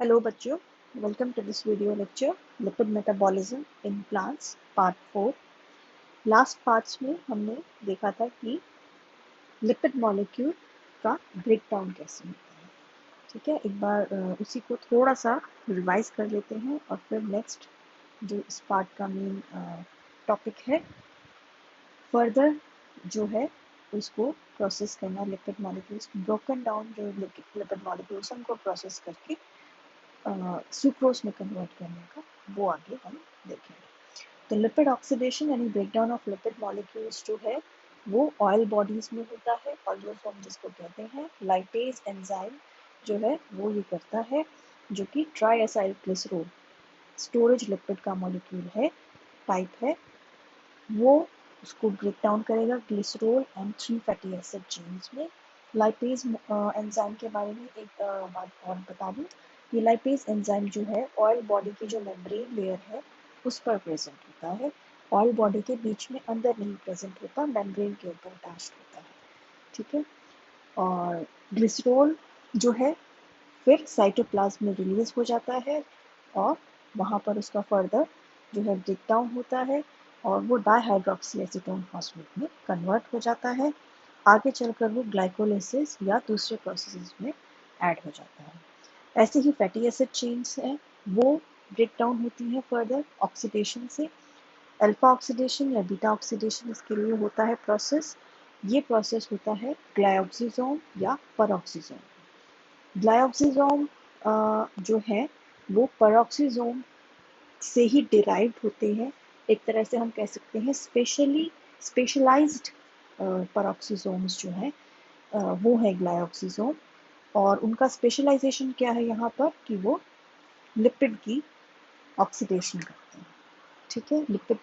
Hello बच्चों, welcome to this video lecture lipid metabolism in plants part 4। Last parts में हमने देखा था कि लिपिड मॉलिक्यूल का ब्रेक डाउन कैसे होता है। ठीक है, एक बार उसी को थोड़ा सा रिवाइज कर लेते हैं और फिर नेक्स्ट जो इस पार्ट का मेन टॉपिक है फर्दर जो है उसको प्रोसेस करना, लिपिड मॉलिक्यूल्स ब्रोकन डाउन जो लिपिड मॉलिक्यूल्स उनको प्रोसेस करके सुक्रोज में कन्वर्ट करने का, वो आगे हम देखेंगे। तो लिपिड ऑक्सीडेशन यानी ब्रेकडाउन ऑफ लिपिड मॉलिक्यूल्स जो है वो ऑयल बॉडीज में होता है और जो हम जिसको कहते हैं लाइपेज एंजाइम जो है वो ये करता है, जो कि try acyl glycerol storage lipid का मॉलिक्यूल है, टाइप है, वो उसको ब्रेक डाउन करेगा glycerol and 3 fatty acid chains में। लाइपेज एंजाइम के बारे में एक बात और बता दूं, ये लाइपेज एंजाइम जो है ऑयल बॉडी की जो मेम्ब्रेन लेयर है उस पर प्रेजेंट होता है, ऑयल बॉडी के बीच में अंदर नहीं प्रेजेंट होता, मेम्ब्रेन के ऊपर अटैच्ड होता है। ठीक है, और ग्लिसरॉल जो है फिर साइटोप्लाज्म में रिलीज हो जाता है और वहाँ पर उसका फर्दर जो है ब्रेक डाउन होता है और वो डाइहाइड्रोक्सी एसीटोन फॉस्फेट में कन्वर्ट हो जाता है। आगे चलकर वो ग्लाइकोलाइसिस या दूसरे प्रोसेसेस में ऐड हो जाता है। ऐसे ही फैटी एसिड चेन्स हैं, वो ब्रेक डाउन होती हैं फर्दर ऑक्सीडेशन से। अल्फा ऑक्सीडेशन या बीटा ऑक्सीडेशन इसके लिए होता है प्रोसेस। ये प्रोसेस होता है ग्लाइऑक्सिजोम या परऑक्सीजोम। ग्लाइऑक्सिजोम जो है वो परऑक्सीजोम से ही डिराइव्ड होते हैं। एक तरह से हम कह सकते हैं स्पेशलाइज्ड परऑक्सीजोम्स जो है वो है ग्लाइऑक्सिजोम। और उनका स्पेशलाइजेशन क्या है यहाँ पर कि वो लिपिड की ऑक्सीडेशन करते हैं। ठीक है, लिपिड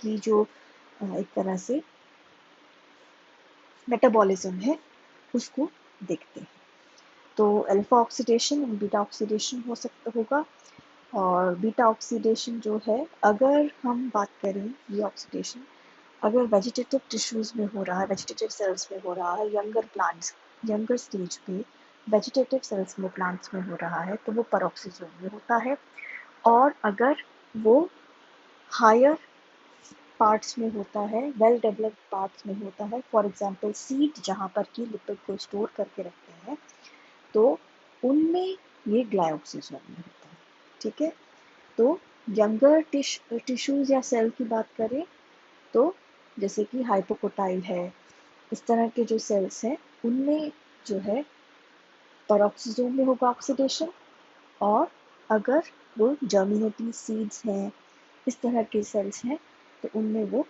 की जो एक तरह से मेटाबॉलिज्म है उसको देखते हैं। तो अल्फा ऑक्सीडेशन और बीटा ऑक्सीडेशन हो सकता होगा। और बीटा ऑक्सीडेशन जो है, अगर हम बात करें ये ऑक्सीडेशन अगर वेजिटेटिव टिश्यूज में हो रहा है, वेजिटेटिव सेल्स में हो रहा है, यंगर स्टेज पे वेजिटेटिव सेल्स में प्लांट्स में हो रहा है तो वो परऑक्सीजोम में होता है। और अगर वो हायर पार्ट्स में होता है, वेल डेवलप्ड पार्ट्स में होता है, फॉर एग्जांपल सीड जहाँ पर कि लिपिड को स्टोर करके रखते हैं, तो उनमें ये ग्लाइऑक्सिजोम में होता है। ठीक है, तो यंगर टिश्यूज या सेल की बात करें तो जैसे कि हाइपोकोटाइल है, इस तरह के जो सेल्स हैं उनमें जो है परऑक्सीजोम में होगा ऑक्सीडेशन। और अगर वो जर्मिनेटिंग सीड्स हैं, इस तरह के सेल्स हैं, तो उनमें वो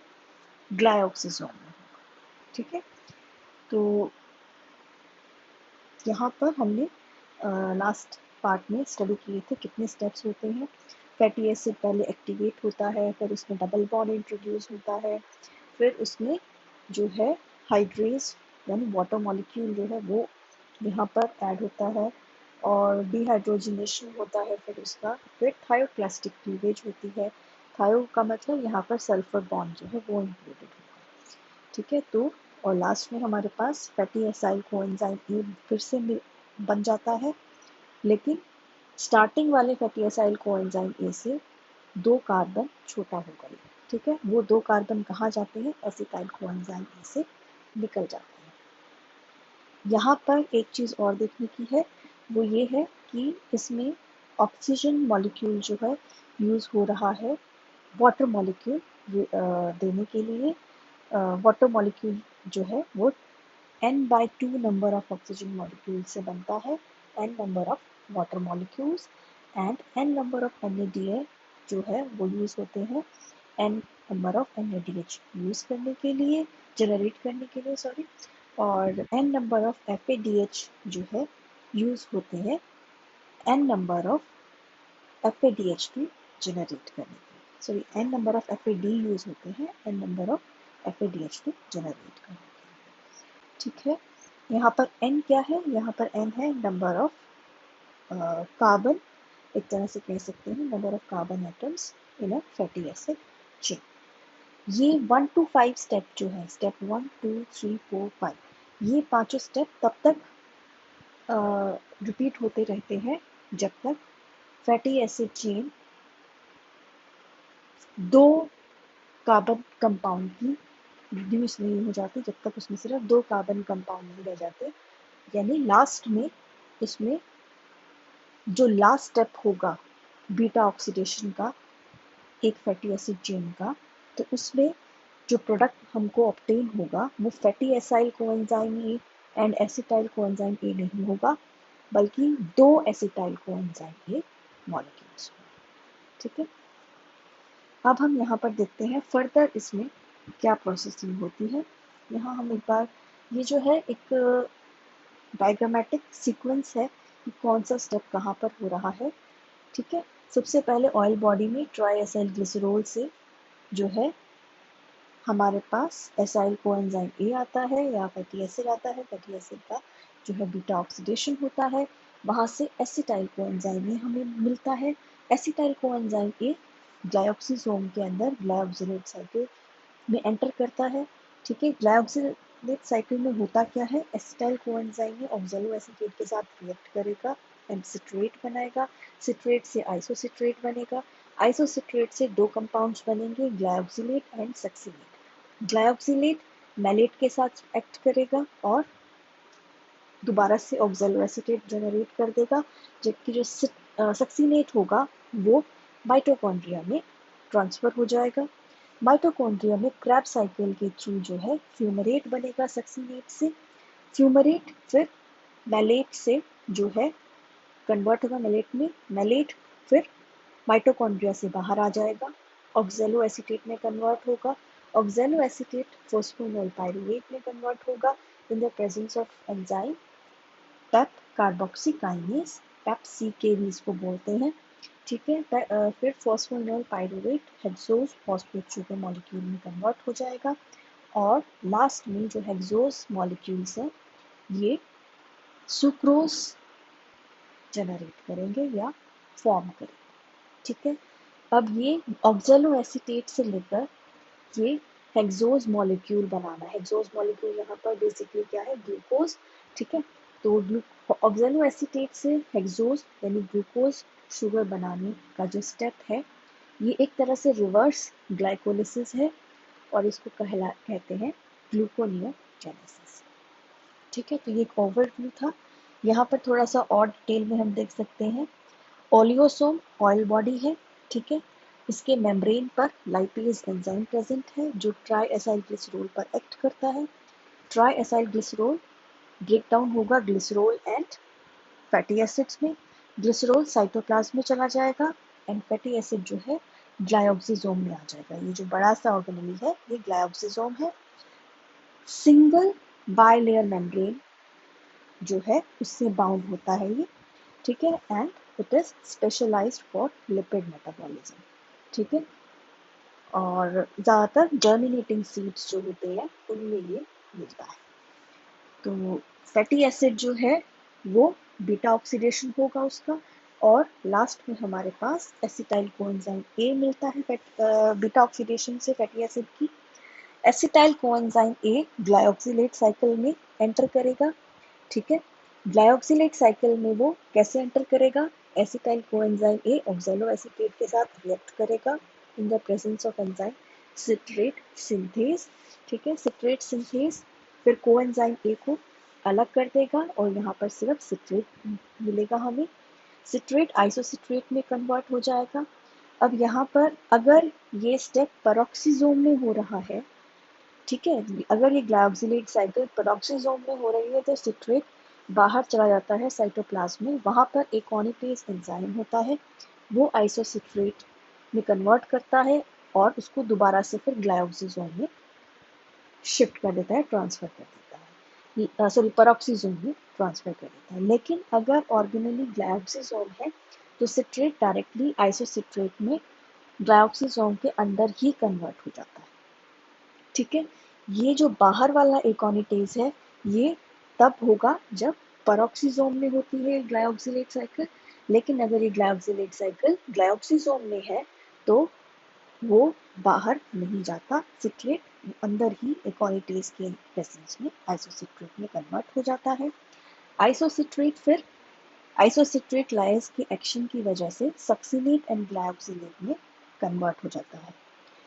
ग्लाइऑक्सिजोम में होगा। ठीक है, तो यहाँ पर हमने लास्ट पार्ट में स्टडी किए थे कितने स्टेप्स होते हैं। फैटी एसिड पहले एक्टिवेट होता है, फिर उसमें डबल बॉन्ड इंट्रोड्यूस होता है, फिर उसमें जो है हाइड्रेज यानी वाटर मॉलिक्यूल जो है वो यहाँ पर ऐड होता है और डिहाइड्रोजनेशन होता है, फिर थायोक्लास्टिक क्लीवेज होती है। थायो का मतलब यहाँ पर सल्फर बॉन्ड जो है वो इंक्लूडेड होगा। ठीक है, तो और लास्ट में हमारे पास फैटी एसाइल कोएंजाइम ए फिर से बन जाता है, लेकिन स्टार्टिंग वाले फैटी एसाइल कोएंजाइम ए से 2 कार्बन छोटा होगा ये। ठीक है, वो 2 कार्बन कहाँ जाते हैं, एसिटाइल कोएंजाइम ए से निकल जाते हैं। यहाँ पर एक चीज़ और देखने की है, वो ये है कि इसमें ऑक्सीजन मॉलिक्यूल जो है यूज़ हो रहा है वाटर मॉलिक्यूल देने के लिए। वाटर मॉलिक्यूल जो है वो n/2 number of oxygen molecule से बनता है, n number of water molecules and n number of NADH जो है वो यूज़ होते हैं n number of NADH use करने के लिए, जनरेट करने के लिए सॉरी, और n नंबर ऑफ FADH जो है यूज़ होते हैं n number of FADH2 generate करने के लिए। Sorry, n number of FAD use होते हैं n number of FADH2 generate करने के लिए। ठीक है, यहाँ पर n क्या है, यहाँ पर n है नंबर ऑफ कार्बन, एक तरह से कह सकते हैं number of carbon atoms in a fatty acid chain. ये 1 to 5 स्टेप जो है, स्टेप 1 2 3 4 5, ये पांचों स्टेप तब तक रिपीट होते रहते हैं जब तक फैटी एसिड चेन दो कार्बन कंपाउंड की रिड्यूस नहीं हो जाती, जब तक उसमें सिर्फ दो कार्बन कंपाउंड नहीं रह जाते, यानी लास्ट में इसमें जो लास्ट स्टेप होगा बीटा ऑक्सीडेशन का एक फैटी एसिड चेन का, तो उसमें जो प्रोडक्ट हमको ऑब्टेन होगा वो fatty acyl coenzyme A and acetyl coenzyme ए नहीं होगा, बल्कि दो एसिटाइल कोएंजाइम ए मॉलिक्यूल्स। ठीक है, अब हम यहाँ पर देखते हैं फर्दर इसमें क्या प्रोसेसिंग होती है। यहाँ हम एक बार ये जो है एक डायग्रामेटिक सीक्वेंस है कि कौन सा स्टेप कहाँ पर हो रहा है। ठीक है, सबसे पहले ऑयल बॉडी में ट्राई एसाइल ग्लिसरॉल से जो है हमारे पास एसाइल कोएंजाइम ए आता है या फैटी एसिड आता है। फैटी एसिड का जो है बीटा ऑक्सीडेशन होता है, वहाँ से एसिटाइल कोएंजाइम ए हमें मिलता है। एसिटाइल कोएंजाइम ए ग्लाइऑक्सिसोम के अंदर ग्लाइऑक्सिलेट साइकिल में एंटर करता है। ठीक है, ग्लाइऑक्सिलेट साइकिल में होता क्या है, एसिटाइल कोएंजाइम में ऑक्सैलो एसीटेट के साथ रिएक्ट करेगा एंड सिट्रेट बनाएगा। सिट्रेट से आइसोसिट्रेट बनेगा। आइसोसिट्रेट से दो कंपाउंड्स बनेंगे, glyoxylate and succinate. Glyoxylate malate के साथ एक्ट करेगा और दोबारा से ऑक्सैलो एसीटेट जनरेट कर देगा, जबकि जो सक्सिनेट होगा वो माइटोकॉन्ड्रिया में ट्रांसफर हो जाएगा। माइटोकॉन्ड्रिया में क्रैब साइकिल के थ्रू जो है फ्यूमरेट बनेगा सक्सिनेट से। फ्यूमरेट फिर मैलेट से जो है कन्वर्ट होगा मैलेट में। मैलेट फिर माइटोकॉन्ड्रिया से बाहर आ जाएगा, ऑक्सैलो एसीटेट में कन्वर्ट होगा। ऑक्सैलो एसीटेट फोस्फोनोल पाइरुवेट में कन्वर्ट होगा in the presence of enzyme PEP carboxy kinase, PEP C K भी इसको बोलते हैं। ठीक है, फिर phosphoenol pyruvate hexose phosphate sugar molecule में कन्वर्ट हो जाएगा और लास्ट में जो हेक्सोज मॉलिक्यूल्स हैं ये सुक्रोज जनरेट करेंगे या फॉर्म करेंगे। ठीक है, अब ये ऑक्सैलो एसीटेट से लेकर ये हेक्सोज मॉलिक्यूल बनाना है। हेक्सोज मॉलिक्यूल यहाँ पर बेसिकली क्या है, ग्लूकोज। ठीक है, तो ऑक्सैलो एसीटेट से हेक्सोज यानी ग्लूकोज शुगर बनाने का जो स्टेप है ये एक तरह से रिवर्स ग्लाइकोलिसिस है और इसको कहते हैं ग्लूकोनियोजेनेसिस। ठीक है, तो ये एक ओवरव्यू था। यहाँ पर थोड़ा सा और डिटेल में हम देख सकते हैं। ओलियोसोम ऑयल बॉडी है। ठीक है, इसके मेम्ब्रेन पर लाइपेज एंजाइम प्रेजेंट है जो ट्राई एसाइल ग्लिसरॉल पर एक्ट करता है। Triacylglycerol break down होगा ग्लिसरॉल एंड फैटी एसिड्स में। ग्लिसरॉल साइटोप्लाज्म में चला जाएगा एंड फैटी एसिड जो है ग्लाइऑक्सिसोम में आ जाएगा। ये जो बड़ा सा ऑर्गेनेल है ये ग्लाइऑक्सिसोम है। सिंगल बायलेयर मेम्ब्रेन जो है उससे बाउंड होता है ये। ठीक है, and it is specialised for lipid metabolism. ठीक है, और ज़्यादातर जर्मिनेटिंग सीड्स जो होते हैं उनमें ये मिलता है। तो फैटी एसिड जो है वो बीटा ऑक्सीडेशन होगा उसका और लास्ट में हमारे पास एसिटाइल कोएंजाइम ए मिलता है बीटा ऑक्सीडेशन से फैटी एसिड की। एसिटाइल कोएंजाइम ए ग्लाइऑक्सिलेट साइकिल में एंटर करेगा। ठीक है, ग्लाइऑक्सिलेट साइकिल में वो कैसे एंटर करेगा, एसिटाइल कोएंजाइम ए ऑक्सैलो एसीटेट के साथ रिएक्ट करेगा इन the presence of enzyme citrate synthase. ठीक है, सिट्रेट सिंथेज फिर कोएंजाइम ए को अलग कर देगा और यहाँ पर सिर्फ सिट्रेट मिलेगा हमें। सिट्रेट आइसोसिट्रेट में कन्वर्ट हो जाएगा। अब यहाँ पर अगर ये स्टेप पेरोक्सिसोम में हो रहा है, ठीक है, अगर ये ग्लाइऑक्सिलेट साइकिल पेरोक्सिसोम में हो रही है तो सिट्रेट बाहर चला जाता है साइटोप्लाज्म में। वहाँ पर एकोनिटेज एंजाइम होता है, वो आइसोसिट्रेट में कन्वर्ट करता है और उसको दोबारा से फिर ग्लाइऑक्सिसोम में शिफ्ट कर देता है, ट्रांसफर कर देता है, सॉरी पेरोक्सिसोम में ट्रांसफर कर देता है। लेकिन अगर ऑर्गेनली ग्लाइऑक्सिसोम है तो सिट्रेट डायरेक्टली आइसोसिट्रेट में ग्लाइऑक्सिसोम के अंदर ही कन्वर्ट हो जाता है। ठीक है, ये जो बाहर वाला एकोनिटेज है ये तब होगा जब पेरोक्सिसोम में होती है ग्लाइऑक्सिलेट साइकिल। लेकिन अगर ये ग्लाइऑक्सिलेट साइकिल ग्लाइऑक्सिसोम में है तो वो बाहर नहीं जाता, सिट्रेट अंदर ही एकोनिटेज के प्रेजेंस में आइसोसिट्रेट में कन्वर्ट हो जाता है। आइसोसिट्रेट फिर आइसोसिट्रेट लायस के एक्शन की वजह से सक्सिनेट एंड ग्लाइऑक्सिलेट में कन्वर्ट हो जाता है।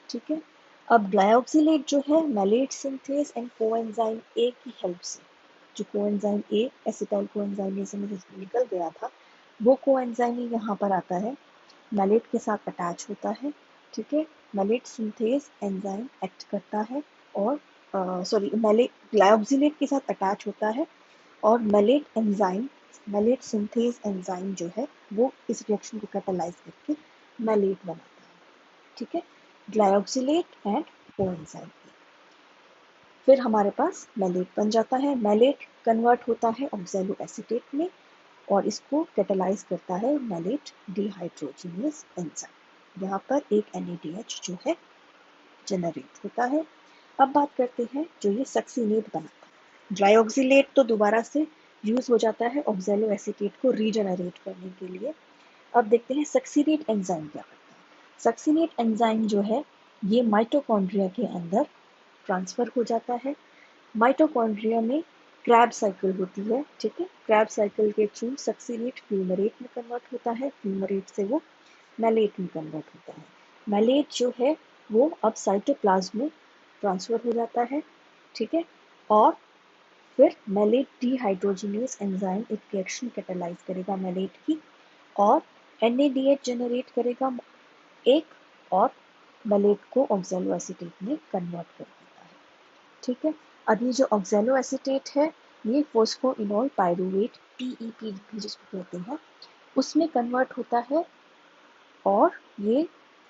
ठीक है, अब ग्लाइऑक्सिलेट जो है malate synthase and coenzyme A की हेल्प से, जो coenzyme A acetyl coenzyme A से निकल गया था, वो कोएंजाइम ही यहाँ पर आता है, मैलेट के साथ अटैच होता है। ठीक है, मैलेट सिंथेज एंजाइम एक्ट करता है और सॉरी मैलेट ग्लाइऑक्सिलेट के साथ अटैच होता है और malate enzyme, malate synthase enzyme जो है वो इस रिएक्शन को कैटालाइज करके मैलेट बनाता है। ठीक है, ग्लाइऑक्सिलेट एंड कोएंजाइम। फिर हमारे पास मैलेट बन जाता है। मैलेट कन्वर्ट होता है ऑक्सैलो एसीटेट में और इसको कैटालाइज करता है मैलेट डिहाइड्रोजिनेज एंजाइम। यहाँ पर एक NADH जो है जनरेट होता है। अब बात करते हैं जो ये सक्सीनेट बनाता है। ग्लाइऑक्सिलेट तो दोबारा से यूज हो जाता है ऑक्सैलो एसीटेट को रीजनरेट करने के लिए। अब देखते हैं सक्सीनेट एंजाइम क्या करता है। सक्सीनेट एंजाइम जो है ये माइटोकॉन्ड्रिया के अंदर ट्रांसफर हो जाता है। माइटोकॉन्ड्रिया में क्रैब साइकिल होती है। ठीक है, क्रैब साइकिल के थ्रू सक्सीनेट फ्यूमरेट में कन्वर्ट होता है, फ्यूमरेट से वो मैलेट में कन्वर्ट होता है। मैलेट जो है वो अब साइटोप्लाज्म में ट्रांसफर हो जाता है। ठीक है, और फिर मैलेट डिहाइड्रोजिनेज एंजाइम एक रिएक्शन कैटालाइज करेगा मैलेट की और NADH जनरेट करेगा एक और मैलेट को ऑक्सैलो एसीटेट में कन्वर्ट कर देता है। ठीक है, अब ये जो ऑक्सैलो एसीटेट है ये फोस्फोइनोल पायरुवेट PEP जिसको कहते हैं उसमें कन्वर्ट होता है और ये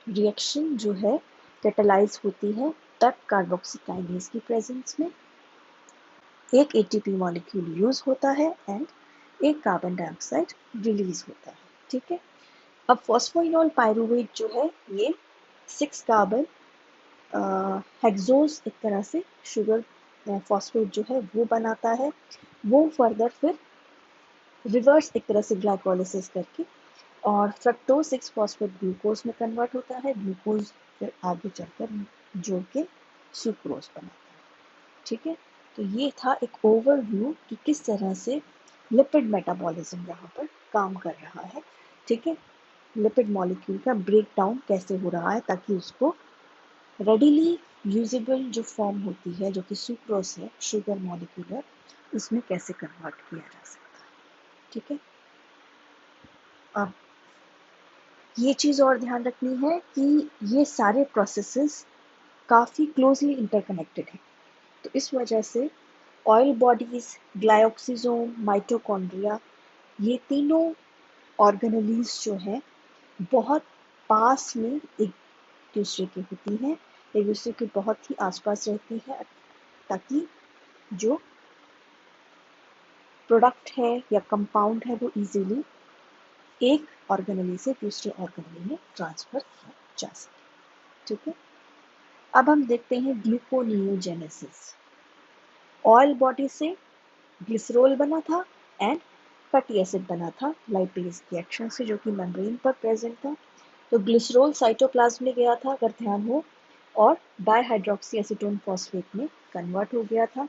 रिएक्शन जो है कैटालाइज होती है तब कार्बोक्सीकाइनेज की प्रेजेंस में। एक ATP मॉलिक्यूल यूज होता है एंड एक कार्बन डाइऑक्साइड रिलीज होता है। ठीक है, अब फॉस्फोइनोल पायरुवेट जो है ये 6 कार्बन हेक्सोज एक तरह से शुगर फॉस्फेट जो है वो बनाता है। वो फर्दर फिर रिवर्स एक तरह से ग्लाइकोलिसिस करके और फ्रक्टोज 6 फॉस्फेट ग्लूकोज में कन्वर्ट होता है। ग्लूकोज फिर आगे चलकर जोड़ के सुक्रोज बनाता है। ठीक है, तो ये था एक ओवरव्यू कि किस तरह से लिपिड मेटाबॉलिज्म यहाँ पर काम कर रहा है। ठीक है, लिपिड मॉलिक्यूल का ब्रेक डाउन कैसे हो रहा है ताकि उसको रेडिली यूजेबल जो फॉर्म होती है जो कि सुक्रोज है, शुगर मॉलिक्यूल है, उसमें कैसे कन्वर्ट किया जा सकता है। ठीक है, अब ये चीज़ और ध्यान रखनी है कि ये सारे प्रोसेसेस काफ़ी क्लोजली इंटरकनेक्टेड हैं। तो इस वजह से ऑयल बॉडीज, ग्लाइऑक्सिजोम, माइटोकॉन्ड्रिया, ये तीनों ऑर्गेनेलीज जो हैं बहुत पास में एक दूसरे की होती हैं, एक दूसरे के बहुत ही आसपास रहती है ताकि जो प्रोडक्ट है या कंपाउंड है वो इजीली एक ऑर्गेनेली से दूसरे ऑर्गेनेली में ट्रांसफर किया जा सके। ठीक है, अब हम देखते हैं ग्लूकोनियोजेनेसिस। ऑयल बॉडी से ग्लिसरॉल बना था एंड फैटी एसिड बना था लाइपेज की एक्शन से जो कि मेम्ब्रेन पर प्रेजेंट था। तो ग्लिसरॉल साइटोप्लाज्म में गया था अगर ध्यान हो और डाइहाइड्रोक्सी एसीटोन फॉस्फेट में कन्वर्ट हो गया था।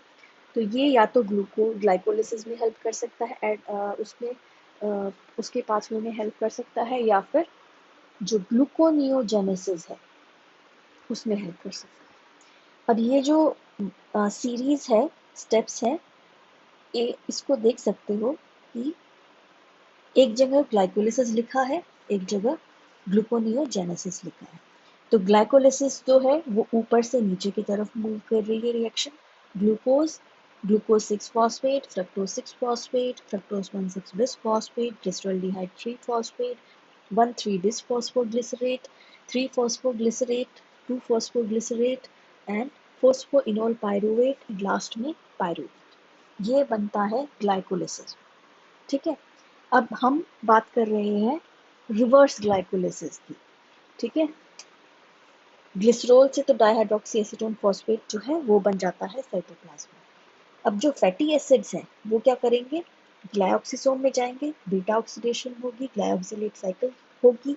तो ये या तो ग्लाइकोलिसिस में हेल्प कर सकता है उसमें उसके पाथवे में हेल्प कर सकता है या फिर जो ग्लूकोनियोजेनेसिस है उसमें हेल्प कर सकता है। अब ये जो सीरीज है, स्टेप्स है, ये इसको देख सकते हो कि एक जगह ग्लाइकोलिसिस लिखा है, एक जगह ग्लूकोनियोजेनेसिस लिखा है। तो ग्लाइकोलिसिस जो है वो ऊपर से नीचे की तरफ मूव कर रही है reaction. Glucose, glucose 6 phosphate, fructose 6 phosphate, fructose 1,6 bis phosphate, glyceraldehyde 3 phosphate, 1,3 bis phosphoglycerate, 3 phosphoglycerate, 2 phosphoglycerate and phosphoenol pyruvate, last में पायरुवेट। ये बनता है ग्लाइकोलिसिस। ठीक है, अब हम बात कर रहे हैं रिवर्स ग्लाइकोलिसिस की। ठीक है, ग्लिसरॉल से तो डाइहाइड्रोक्सी एसीटोन फॉस्फेट जो है वो बन जाता है साइटोप्लाज्म में। अब जो फैटी एसिड्स हैं वो क्या करेंगे, ग्लाइऑक्सिसोम में जाएंगे, बीटा ऑक्सीडेशन होगी, ग्लाइऑक्सिलेट साइकिल होगी,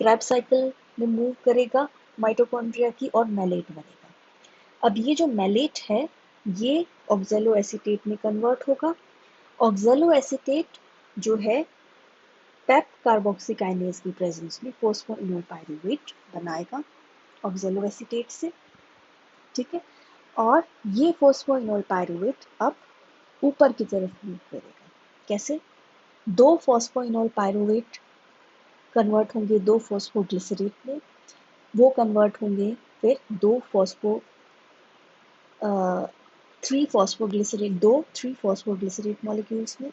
क्रैब साइकिल में मूव करेगा माइटोकॉन्ड्रिया की और मैलेट बनेगा। अब ये जो मैलेट है ये ऑक्सैलो एसीटेट में कन्वर्ट होगा। ऑक्सैलो एसीटेट जो है पेप कार्बोक्सीकाइनेज की प्रेजेंस में फॉस्फोइनोल पायरूवेट बनाएगा ऑक्सैलोएसीटेट से, ठीक है। और ये फॉस्फोइनोल पायरूवेट अब ऊपर की तरफ मूव करेगा। कैसे? दो फॉस्फोइनोल पायरूवेट कन्वर्ट होंगे दो फॉस्फोग्लिसरेट में, वो कन्वर्ट होंगे फिर थ्री फॉस्फोग्लिसरेट मॉलिक्यूल्स में,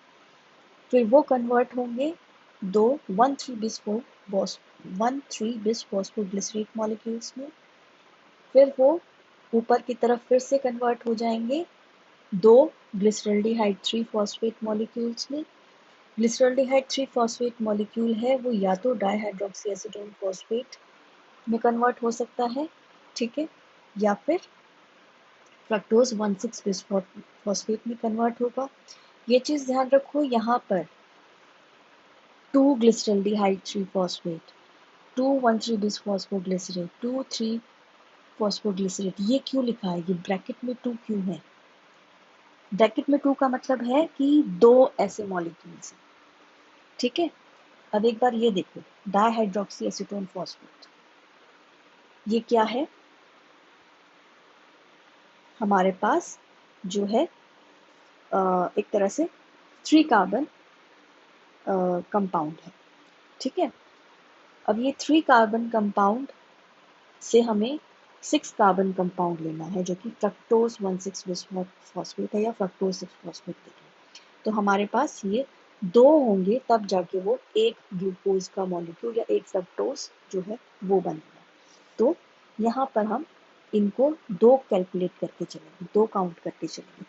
फिर वो कन्वर्ट होंगे दो 1,3-bis फॉस्फोग्लिसरेट मॉलिक्यूल्स में, फिर वो ऊपर की तरफ फिर से कन्वर्ट हो जाएंगे दो ग्लिसरल्डिहाइड 3 फॉस्फेट मॉलिक्यूल्स में। ग्लिसरल्डिहाइड 3 फॉस्फेट मॉलिक्यूल है वो या तो डाइहाइड्रोक्सी एसीटोन फॉस्फेट में कन्वर्ट हो सकता है, ठीक है, या फिर फ्रक्टोज 1,6-bis फॉस्फेट में कन्वर्ट होगा। ये चीज़ ध्यान रखो, यहाँ पर 2 glyceraldehyde 3 phosphate, 2 1,3-bis phosphoglycerate, 2 3 phosphoglycerate, ये क्यों लिखा है? ये ब्रैकेट में 2 क्यों है? ब्रैकेट में 2 का मतलब है कि दो ऐसे मॉलिक्यूल्स हैं, ठीक है। अब एक बार ये देखो, डाइहाइड्रोक्सी एसीटोन फॉस्फेट, ये क्या है? हमारे पास जो है एक तरह से 3 कार्बन कंपाउंड है, ठीक है। अब ये 3 कार्बन कंपाउंड से हमें 6 कार्बन कंपाउंड लेना है, जो कि फ्रक्टोज 1,6-bis फॉस्फेट है या फ्रक्टोज 6 फॉस्फेट है। तो हमारे पास ये दो होंगे तब जाके वो एक ग्लूकोज का मॉलिक्यूल या एक फ्रक्टोज जो है वो बनेगा। तो यहाँ पर हम इनको दो कैलकुलेट करके चलेंगे, दो काउंट करके चलेंगे।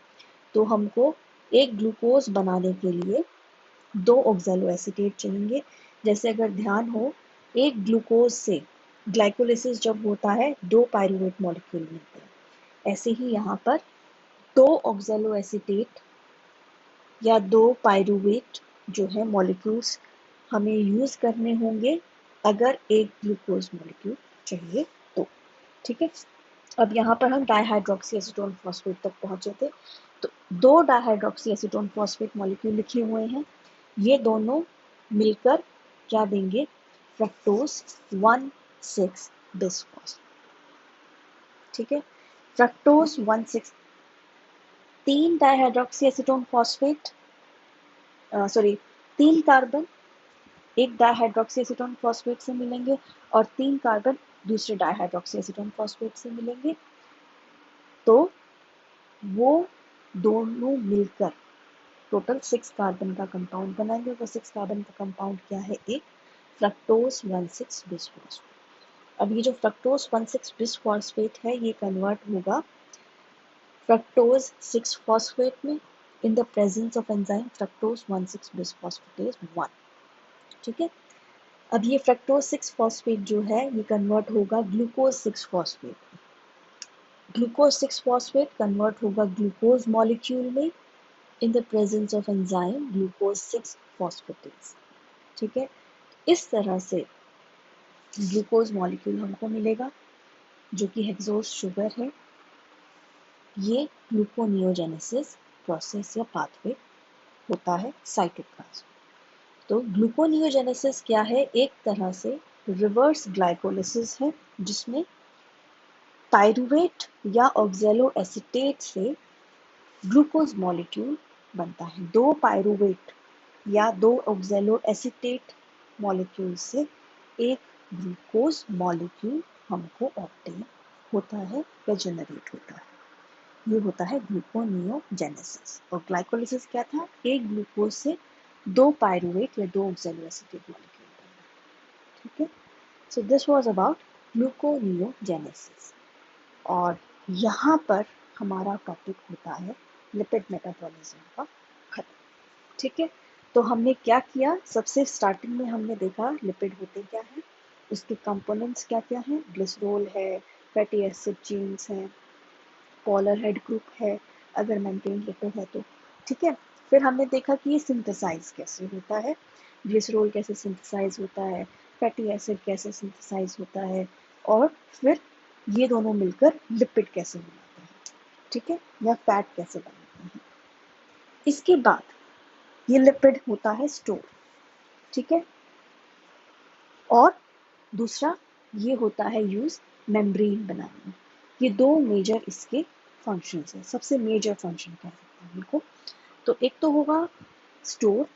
तो हमको एक ग्लूकोज बनाने के लिए दो ऑक्सैलो एसीटेट चाहिए। जैसे अगर ध्यान हो, एक ग्लूकोज से ग्लाइकोलिसिस जब होता है दो पायरूवेट मॉलिक्यूल मिलते हैं, ऐसे ही यहाँ पर दो ऑक्सैलो एसीटेट या दो पायरूवेट जो है मॉलिक्यूल्स हमें यूज करने होंगे अगर एक ग्लूकोज मॉलिक्यूल चाहिए तो, ठीक है। अब यहाँ पर हम डाइहाइड्रोक्सी एसीटोन फॉस्फेट तक पहुंचे थे। तो दो डाइहाइड्रोक्सी एसीटोन फॉस्फेट मॉलिक्यूल लिखे हुए हैं, ये दोनों मिलकर क्या देंगे? फ्रक्टोज 1,6-bis फॉस्फेट, ठीक है। फ्रक्टोज 1,6, तीन डाइहाइड्रोक्सी एसीटोन फॉस्फेट, सॉरी, तीन कार्बन एक डाइहाइड्रोक्सी एसीटोन फॉस्फेट से मिलेंगे और तीन कार्बन दूसरे डाइहाइड्रोक्सी एसीटोन फॉस्फेट से मिलेंगे। तो वो दोनों मिलकर टोटल 6 कार्बन का कंपाउंड बनाएंगे। वो 6 कार्बन का कंपाउंड क्या है? एक फ्रक्टोज 1,6-bis फॉस्फेट। अब ये जो फ्रक्टोज 1,6-bis फॉस्फेट है ये कन्वर्ट होगा फ्रक्टोज 6 फॉस्फेट में इन the presence of enzyme fructose 1,6-bis phosphatase 1, ठीक है। अब ये फ्रक्टोज 6 फॉस्फेट जो है ये कन्वर्ट होगा glucose 6 phosphate. Glucose 6 phosphate convert होगा ग्लूकोज मॉलिक्यूल में इन the presence of enzyme glucose 6 phosphatase, ठीक है। इस तरह से ग्लूकोज मॉलिक्यूल हमको मिलेगा जो कि हेक्सोज शुगर है। ये ग्लूकोनियोजेनेसिस प्रोसेस या पाथवे होता है साइटोप्लाज्म। तो ग्लूकोनियोजेनेसिस क्या है? एक तरह से रिवर्स ग्लाइकोलिसिस है जिसमें पायरूवेट या ऑक्सैलो एसीटेट से ग्लूकोज मॉलिक्यूल बनता है। दो पायरूवेट या दो ऑक्सैलो एसीटेट मॉलिक्यूल से एक ग्लूकोज मॉलिक्यूल हमको ऑब्टेन होता है या जनरेट होता है। ये होता है ग्लूकोनियोजेनेसिस। और ग्लाइकोलिसिस क्या था? एक ग्लूकोज से दो पायरूवेट या दो ऑक्सैलो एसीटेट मॉलिक्यूल बनना, ठीक है। So this was about gluconeogenesis. और यहाँ पर हमारा टॉपिक होता है लिपिड मेटाबॉलिज्म का खत्म, ठीक है। तो हमने क्या किया? सबसे स्टार्टिंग में हमने देखा लिपिड होते क्या हैं, उसके कंपोनेंट्स क्या क्या हैं। ग्लिसरॉल है, फैटी एसिड चेन्स हैं, पोलर हेड ग्रुप है अगर मेंटेन लिपिड है तो, ठीक है। फिर हमने देखा कि ये सिंथेसाइज कैसे होता है, ग्लिसरॉल कैसे सिंथेसाइज होता है, फैटी एसिड कैसे सिंथेसाइज होता है, और फिर ये दोनों मिलकर लिपिड कैसे बनाते हैं, ठीक है, या फैट कैसे बनाते हैं। इसके बाद ये लिपिड होता है स्टोर, ठीक है। और दूसरा ये होता है यूज मेम्ब्रेन बनाने में। ये दो मेजर इसके फंक्शंस हैं, सबसे मेजर फंक्शन कह सकते हैं इनको। तो एक तो होगा store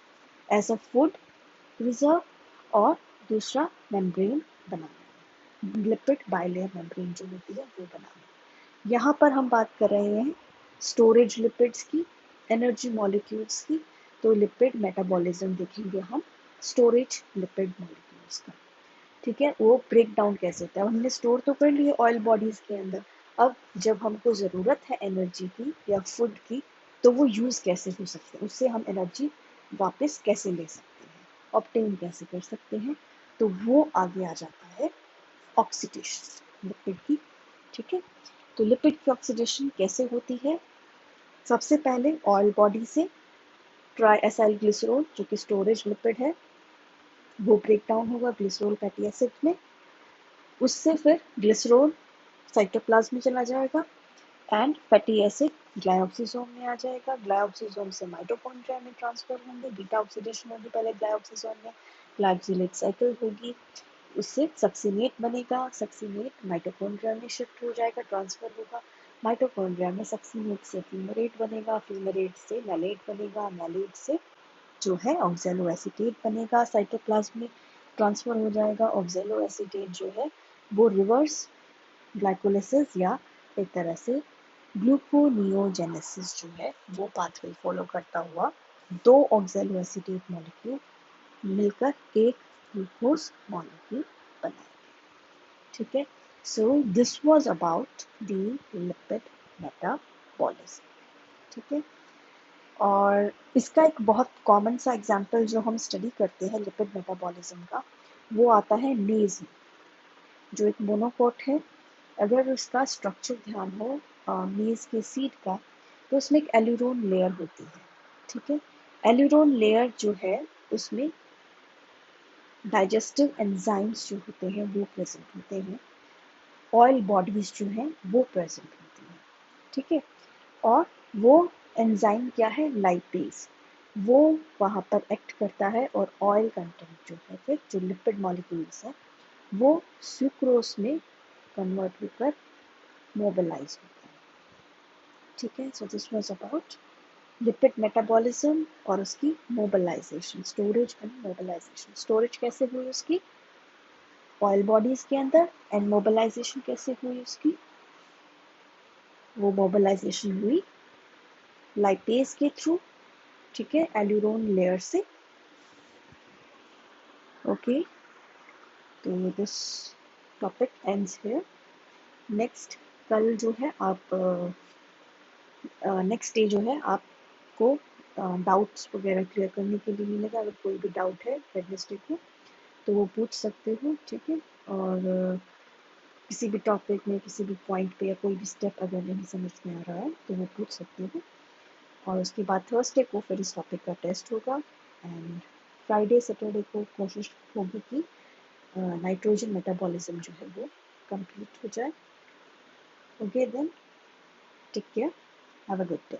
as a food reserve, और दूसरा मेम्ब्रेन बनाना, लिपिड बाइलेयर मेम्ब्रेन जो होती है वो बनाना। यहाँ पर हम बात कर रहे हैं स्टोरेज लिपिड्स की, एनर्जी मॉलिक्यूल्स की। तो लिपिड मेटाबॉलिज्म देखेंगे हम स्टोरेज लिपिड मॉलिक्यूल्स का। ठीक है, वो ब्रेक डाउन कैसे होता है। हमने स्टोर तो कर लिए ऑयल बॉडीज के अंदर, अब जब हमको ज़रूरत है एनर्जी की या फूड की, तो वो यूज़ कैसे हो सकते हैं, उससे हम एनर्जी वापस कैसे ले सकते हैं, ऑब्टेन कैसे कर सकते हैं। तो वो आगे आ जाता है ऑक्सीडेशन लिपिड की। ठीक है, तो लिपिड की ऑक्सीडेशन कैसे होती है। सबसे पहले ऑयल बॉडी से ट्राई एसाइल ग्लिसरॉल जो कि स्टोरेज लिपिड है, वो ब्रेक डाउन होगा ग्लिसरॉल फैटी एसिड में। उससे फिर ग्लिसरॉल साइटोप्लाज्म में चला जाएगा एंड फैटी एसिड ग्लाइऑक्सिसोम में आ जाएगा। ग्लाइऑक्सिसोम से माइटोकॉन्ड्रिया में ट्रांसफर होंगे, बीटा ऑक्सीडेशन होगी पहले ग्लाइऑक्सिसोम में, ग्लाइकोजिलेट साइकिल होगी, उससे सक्सिनेट बनेगा, सक्सिनेट माइटोकॉन्ड्रिया में शिफ्ट हो जाएगा, ट्रांसफर होगा। माइटोकॉन्ड्रिया में सक्सिनेट से फ्यूमरेट बनेगा, फ्यूमरेट से मैलेट बनेगा, मैलेट से जो है ऑक्जेलो एसीटेट बनेगा, साइटोप्लाज्म में ट्रांसफर हो जाएगा। ऑक्जेलो एसीटेट जो है वो रिवर्स ग्लाइकोलिसिस या एक तरह से ग्लूकोनियोजेनेसिस जो है वो पाथवे फॉलो करता हुआ दो ऑक्जेलो एसीटेट मॉलिक्यूल मिलकर एक ग्लूकोज मॉलिक्यूल बनाए। ठीक है, so this was about the lipid metabolism. ठीक है, और इसका एक बहुत कॉमन सा एग्जांपल जो हम स्टडी करते हैं लिपिड मेटाबॉलिज्म का, वो आता है मेज में, जो एक मोनोकोट है। अगर उसका स्ट्रक्चर ध्यान हो मेज के सीड का, तो उसमें एक एल्यूरोन लेयर होती है। ठीक है, एल्यूरोन लेयर जो है उसमें डाइजेस्टिव एंजाइम्स जो होते हैं वो प्रेजेंट होते हैं, ऑयल बॉडीज जो हैं वो प्रेजेंट होती हैं। ठीक है, और वो एंजाइम क्या है, लाइपेज, वो वहाँ पर एक्ट करता है और ऑयल कंटेंट जो है फिर जो लिपिड मॉलिक्यूल्स है वो सुक्रोज में कन्वर्ट होकर मोबिलाइज होता है। ठीक है, so this was about lipid metabolism और उसकी mobilisation, storage and mobilisation. Storage कैसे हुई उसकी ऑयल बॉडीज के अंदर, एंड मोबिलाइजेशन कैसे हुई उसकी, वो मोबिलाइजेशन हुई लाइपेज के थ्रू। ठीक है, एल्यूरोन लेयर से। ओके, तो this topic ends here. Next कल जो है आप नेक्स्ट डे जो है आपको डाउट्स वगैरह क्लियर करने के लिए मिलेगा। अगर कोई भी डाउट है वेडनेसडे को तो वो पूछ सकते हो। ठीक है, और किसी भी टॉपिक में किसी भी पॉइंट पे या कोई भी स्टेप अगर नहीं समझ में आ रहा है तो वो पूछ सकते हो। और उसके बाद थर्सडे को फिर इस टॉपिक का टेस्ट होगा, एंड फ्राइडे सैटरडे को कोशिश होगी कि नाइट्रोजन मेटाबॉलिज्म जो है वो कंप्लीट हो जाए। Okay then, take care, have a good day.